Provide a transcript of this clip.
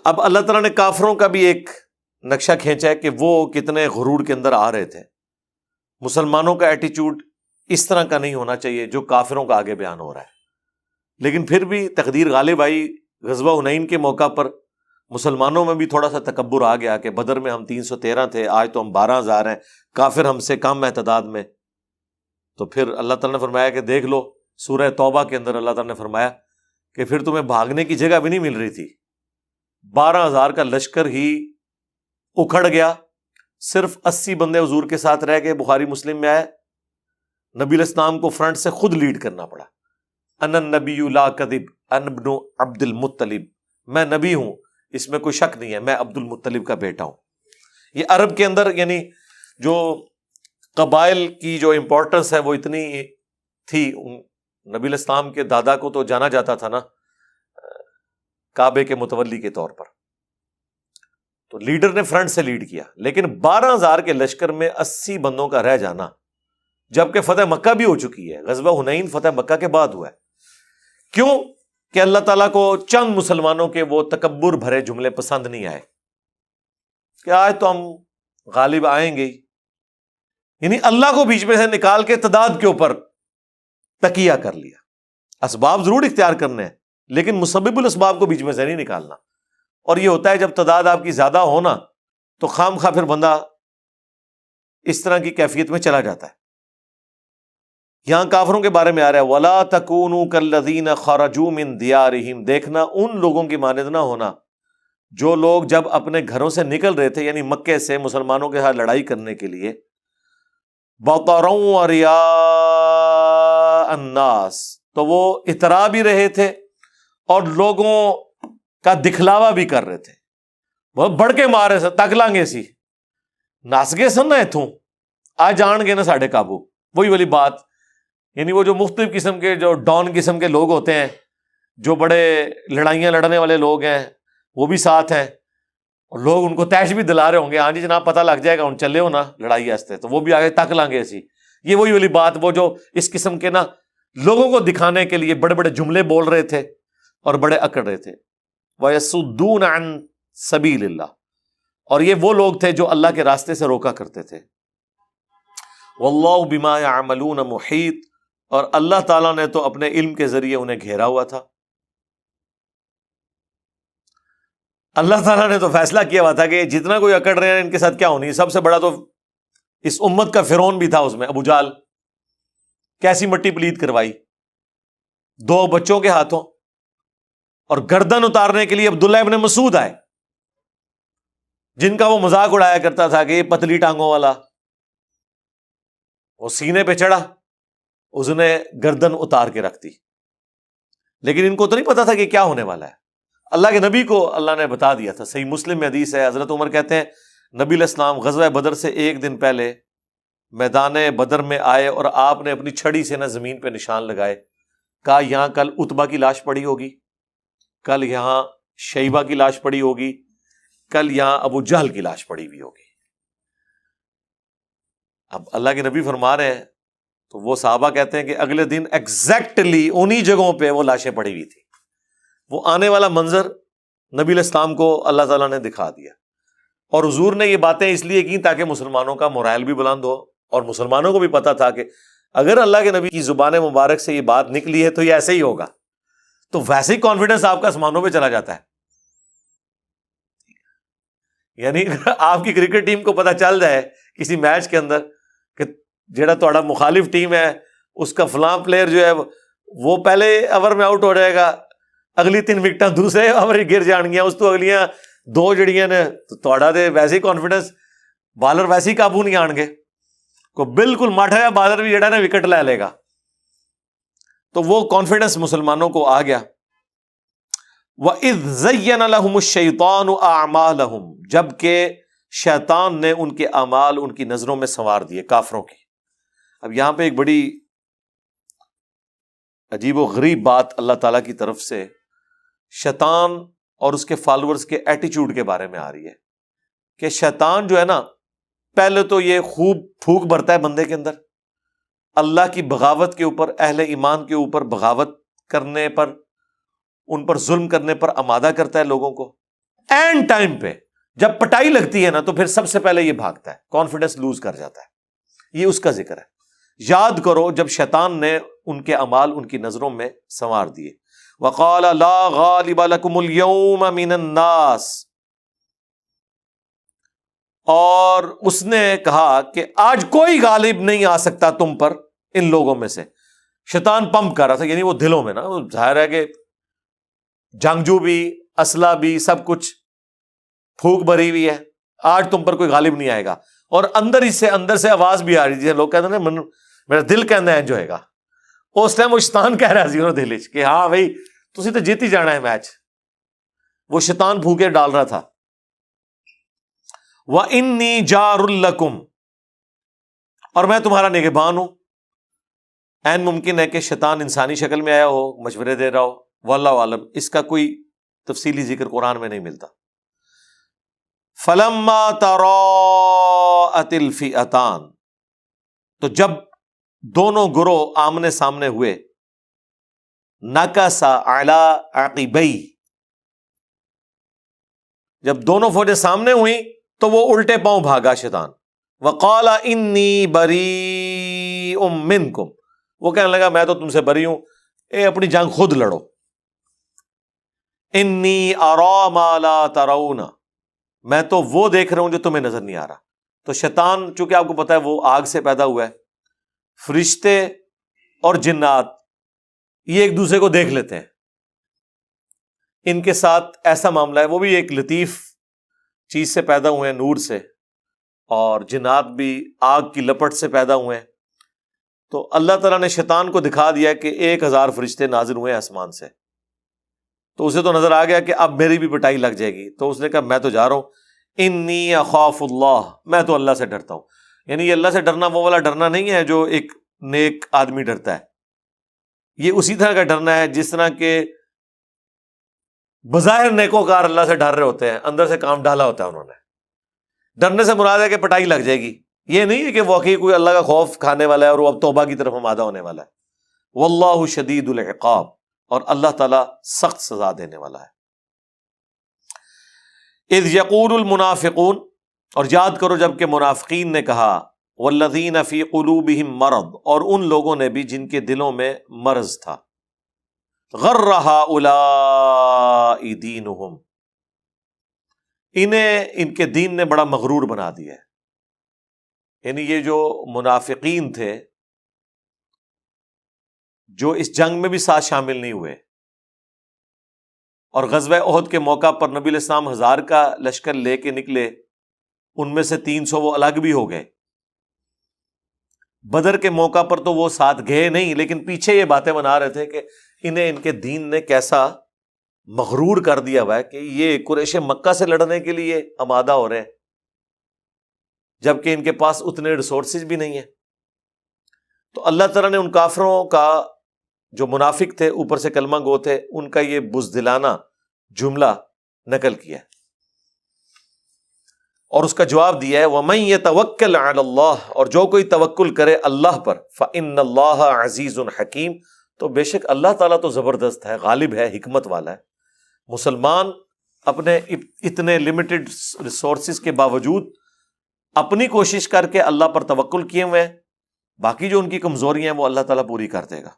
اب اللہ تعالیٰ نے کافروں کا بھی ایک نقشہ کھینچا ہے کہ وہ کتنے غرور کے اندر آ رہے تھے. مسلمانوں کا ایٹیچیوڈ اس طرح کا نہیں ہونا چاہیے جو کافروں کا آگے بیان ہو رہا ہے. لیکن پھر بھی تقدیر غالب آئی. غزوہ حنین کے موقع پر مسلمانوں میں بھی تھوڑا سا تکبر آ گیا کہ بدر میں ہم 313 تھے، آج تو ہم 12,000 ہیں، کافر ہم سے کم ہے تعداد میں. تو پھر اللہ تعالیٰ نے فرمایا کہ دیکھ لو، سورہ توبہ کے اندر اللہ تعالیٰ نے فرمایا کہ پھر تمہیں بھاگنے کی جگہ بھی نہیں مل رہی تھی. 12,000 کا لشکر ہی اکھڑ گیا، صرف 80 بندے حضور کے ساتھ رہ گئے. بخاری مسلم میں آیا نبی علیہ السلام کو فرنٹ سے خود لیڈ کرنا پڑا. انا النبی لا کذب انا ابن عبد المطلب، میں نبی ہوں، اس میں کوئی شک نہیں ہے، میں عبد المطلب کا بیٹا ہوں. یہ عرب کے اندر یعنی جو قبائل کی جو امپورٹنس ہے وہ اتنی تھی. نبی علیہ السلام کے دادا کو تو جانا جاتا تھا نا کعبے کے متولی کے طور پر، تو لیڈر نے فرنٹ سے لیڈ کیا. لیکن 12,000 کے لشکر میں 80 بندوں کا رہ جانا، جبکہ فتح مکہ بھی ہو چکی ہے. غزوہ حنین فتح مکہ کے بعد ہوا ہے. کیوں؟ کہ اللہ تعالیٰ کو چند مسلمانوں کے وہ تکبر بھرے جملے پسند نہیں آئے کہ آج تو ہم غالب آئیں گے. یعنی اللہ کو بیچ میں سے نکال کے تعداد کے اوپر تکیہ کر لیا. اسباب ضرور اختیار کرنے ہیں لیکن مسبب الاسباب کو بیچ میں سے نہیں نکالنا. اور یہ ہوتا ہے جب تعداد آپ کی زیادہ ہونا تو خام خواہ پھر بندہ اس طرح کی کیفیت میں چلا جاتا ہے. یہاں کافروں کے بارے میں آ رہا ہے وَلَا تَكُونُوا كَالَّذِينَ خَرَجُوا مِن دِيَارِهِمْ، دیکھنا ان لوگوں کی مانند نہ ہونا جو لوگ جب اپنے گھروں سے نکل رہے تھے، یعنی مکے سے مسلمانوں کے ساتھ لڑائی کرنے کے لیے، بَطَرًا وَرِيَاءَ النَّاسِ، تو وہ اترا بھی رہے تھے اور لوگوں کا دکھلاوا بھی کر رہے تھے. بہت بڑھ کے مارے سے تک لانگے سی نس گئے سن نہ اتوں آ جان گے نا ساڈے قابو. وہی والی بات، یعنی وہ جو مختلف قسم کے جو ڈان قسم کے لوگ ہوتے ہیں، جو بڑے لڑائیاں لڑنے والے لوگ ہیں، وہ بھی ساتھ ہیں اور لوگ ان کو تیش بھی دلا رہے ہوں گے، ہاں جی جناب پتہ لگ جائے گا ہن چلے ہو نا لڑائی واسطے، تو وہ بھی آگے تک لانگے ایسی. یہ وہی والی بات، وہ جو اس قسم کے نا لوگوں کو دکھانے کے لیے بڑے بڑے جملے بول رہے تھے اور بڑے اکڑ رہے تھے. وَيَصُدُّونَ عَن سَبِيلِ اللَّهِ، اور یہ وہ لوگ تھے جو اللہ کے راستے سے روکا کرتے تھے. وَاللَّهُ بِمَا يَعْمَلُونَ مُحِيطٌ، اور اللہ تعالیٰ نے تو اپنے علم کے ذریعے انہیں گھیرا ہوا تھا. اللہ تعالیٰ نے تو فیصلہ کیا ہوا تھا کہ جتنا کوئی اکڑ رہے ہیں ان کے ساتھ کیا ہونی. سب سے بڑا تو اس امت کا فرعون بھی تھا، اس میں ابو جہل، کیسی مٹی پلید کروائی 2 بچوں کے ہاتھوں، اور گردن اتارنے کے لیے عبداللہ ابن مسعود آئے جن کا وہ مذاق اڑایا کرتا تھا کہ یہ پتلی ٹانگوں والا. وہ سینے پہ چڑھا، اس نے گردن اتار کے رکھ دی. لیکن ان کو تو نہیں پتا تھا کہ کیا ہونے والا ہے. اللہ کے نبی کو اللہ نے بتا دیا تھا. صحیح مسلم میں حدیث ہے، حضرت عمر کہتے ہیں نبی علیہ السلام غزوہ بدر سے 1 دن پہلے میدان بدر میں آئے اور آپ نے اپنی چھڑی سے نہ زمین پہ نشان لگائے، کہا یہاں کل عتبہ کی لاش پڑی ہوگی، کل یہاں شیبہ کی لاش پڑی ہوگی، کل یہاں ابو جہل کی لاش پڑی ہوئی ہوگی. اب اللہ کے نبی فرما رہے ہیں تو وہ صحابہ کہتے ہیں کہ اگلے دن ایگزیکٹلی انہی جگہوں پہ وہ لاشیں پڑی ہوئی تھی. وہ آنے والا منظر نبی علیہ السلام کو اللہ تعالیٰ نے دکھا دیا، اور حضور نے یہ باتیں اس لیے کی تاکہ مسلمانوں کا مورائل بھی بلند ہو، اور مسلمانوں کو بھی پتا تھا کہ اگر اللہ کے نبی کی زبان مبارک سے یہ بات نکلی ہے تو یہ ایسے ہی ہوگا. تو ویسے ہی کانفیڈنس آپ کا آسمانوں پہ چلا جاتا ہے. یعنی آپ کی کرکٹ ٹیم کو پتا چل جائے کسی میچ کے اندر کہ جیڑا تہاڈا مخالف ٹیم ہے اس کا فلاں پلیئر جو ہے وہ پہلے اوور میں آؤٹ ہو جائے گا، اگلی 3 وکٹاں دوسرے اوور گر جان گیا، اس تو اگلیاں 2 جڑیاں نے، تو تہاڈا تے ویسے ہی کانفیڈنس، بالر ویسے ہی قابو نہیں آن گے، کو بالکل ماٹھا ہے بالر بھی جڑا نا وکٹ لے لے گا. تو وہ کانفیڈنس مسلمانوں کو آ گیا. وَإِذْ زَيَّنَ لَهُمُ الشَّيْطَانُ أَعْمَالَهُمْ، جبکہ شیطان نے ان کے اعمال ان کی نظروں میں سنوار دیے کافروں کی. اب یہاں پہ ایک بڑی عجیب و غریب بات اللہ تعالیٰ کی طرف سے شیطان اور اس کے فالورز کے ایٹیچیوڈ کے بارے میں آ رہی ہے کہ شیطان جو ہے نا، پہلے تو یہ خوب پھونک بھرتا ہے بندے کے اندر، اللہ کی بغاوت کے اوپر، اہل ایمان کے اوپر بغاوت کرنے پر، ان پر ظلم کرنے پر آمادہ کرتا ہے لوگوں کو. اینڈ ٹائم پہ جب پٹائی لگتی ہے نا تو پھر سب سے پہلے یہ بھاگتا ہے، کانفیڈنس لوز کر جاتا ہے. یہ اس کا ذکر ہے. یاد کرو جب شیطان نے ان کے اعمال ان کی نظروں میں سنوار دیے. وقال لا غالب لكم اليوم من الناس، اور اس نے کہا کہ آج کوئی غالب نہیں آ سکتا تم پر ان لوگوں میں سے. شیطان پمپ کر رہا تھا، یعنی وہ دلوں میں نا، ظاہر ہے کہ جنگجو بھی، اسلحہ بھی، سب کچھ پھونک بھری ہوئی ہے، آج تم پر کوئی غالب نہیں آئے گا. اور اندر سے آواز بھی آ رہی تھی، لوگ کہتے ہیں میرا دل کہنا ہے جو ہے گا. اس ٹائم وہ شیطان کہہ رہا سی دل کہ ہاں بھائی تسی تو جیت ہی جانا ہے میچ. وہ شیطان پھونکے ڈال رہا تھا. وَإِنِّي جَارٌ لَكُمْ، اور میں تمہارا نگہبان ہوں. این ممکن ہے کہ شیطان انسانی شکل میں آیا ہو، مشورے دے رہا ہو، واللہ عالم. اس کا کوئی تفصیلی ذکر قرآن میں نہیں ملتا. فَلَمَّا تَرَاءَتِ الْفِئَتَانِ، تو جب دونوں گروہ آمنے سامنے ہوئے، نَكَسَ عَلَىٰ عَقِبَيْهِ، جب دونوں فوجیں سامنے ہوئیں تو وہ الٹے پاؤں بھاگا شیطان. وَقَالَ إِنِّي بَرِيءٌ مِّنْكُمْ، وہ کہنے لگا میں تو تم سے بری ہوں، اپنی جنگ خود لڑو. إِنِّي أَرَىٰ مَا لَا تَرَوْنَ، میں تو وہ دیکھ رہا ہوں جو تمہیں نظر نہیں آ رہا. تو شیطان چونکہ آپ کو پتا ہے وہ آگ سے پیدا ہوا ہے، فرشتے اور جنات یہ ایک دوسرے کو دیکھ لیتے ہیں. ان کے ساتھ ایسا معاملہ ہے، وہ بھی ایک لطیف چیز سے پیدا ہوئے ہیں، نور سے، اور جنات بھی آگ کی لپٹ سے پیدا ہوئے ہیں. تو اللہ تعالیٰ نے شیطان کو دکھا دیا کہ 1000 فرشتے نازل ہوئے ہیں آسمان سے. تو اسے تو نظر آ گیا کہ اب میری بھی پٹائی لگ جائے گی. تو اس نے کہا میں تو جا رہا ہوں. انی اخاف اللہ، میں تو اللہ سے ڈرتا ہوں. یعنی یہ اللہ سے ڈرنا وہ والا ڈرنا نہیں ہے جو ایک نیک آدمی ڈرتا ہے. یہ اسی طرح کا ڈرنا ہے جس طرح کہ بظاہر نیکوکار اللہ سے ڈر رہے ہوتے ہیں، اندر سے کام ڈالا ہوتا ہے انہوں نے. ڈرنے سے مراد ہے کہ پٹائی لگ جائے گی. یہ نہیں ہے کہ واقعی کوئی اللہ کا خوف کھانے والا ہے اور وہ اب توبہ کی طرف آمادہ ہونے والا ہے. واللہ شدید العقاب، اور اللہ تعالیٰ سخت سزا دینے والا ہے. اذ یقول المنافقون، اور یاد کرو جب کہ منافقین نے کہا، والذین فی قلوبہم مرض، اور ان لوگوں نے بھی جن کے دلوں میں مرض تھا، غر ہؤلاء دینہم، انہیں ان کے دین نے بڑا مغرور بنا دیا ہے. یعنی یہ جو منافقین تھے جو اس جنگ میں بھی ساتھ شامل نہیں ہوئے، اور غزوہ احد کے موقع پر نبی علیہ السلام 1000 کا لشکر لے کے نکلے، ان میں سے 300 وہ الگ بھی ہو گئے. بدر کے موقع پر تو وہ ساتھ گئے نہیں، لیکن پیچھے یہ باتیں بنا رہے تھے کہ انہیں ان کے دین نے کیسا مغرور کر دیا ہوا ہے کہ یہ قریش مکہ سے لڑنے کے لیے آمادہ ہو رہے ہیں، جبکہ ان کے پاس اتنے ریسورسز بھی نہیں ہیں. تو اللہ تعالیٰ نے ان کافروں کا جو منافق تھے، اوپر سے کلمہ گو تھے، ان کا یہ بزدلانہ جملہ نقل کیا اور اس کا جواب دیا ہے، وَمَن يَتَوَكَّلْ عَلَى اللَّهِ، اور جو کوئی توکل کرے اللہ پر، فَإِنَّ اللَّهَ عَزِيزٌ حَكِيمٌ، تو بے شک اللہ تعالیٰ تو زبردست ہے، غالب ہے، حکمت والا ہے. مسلمان اپنے اتنے لمیٹڈ ریسورسز کے باوجود اپنی کوشش کر کے اللہ پر توکل کیے ہوئے ہیں، باقی جو ان کی کمزوریاں ہیں وہ اللہ تعالیٰ پوری کر دے گا.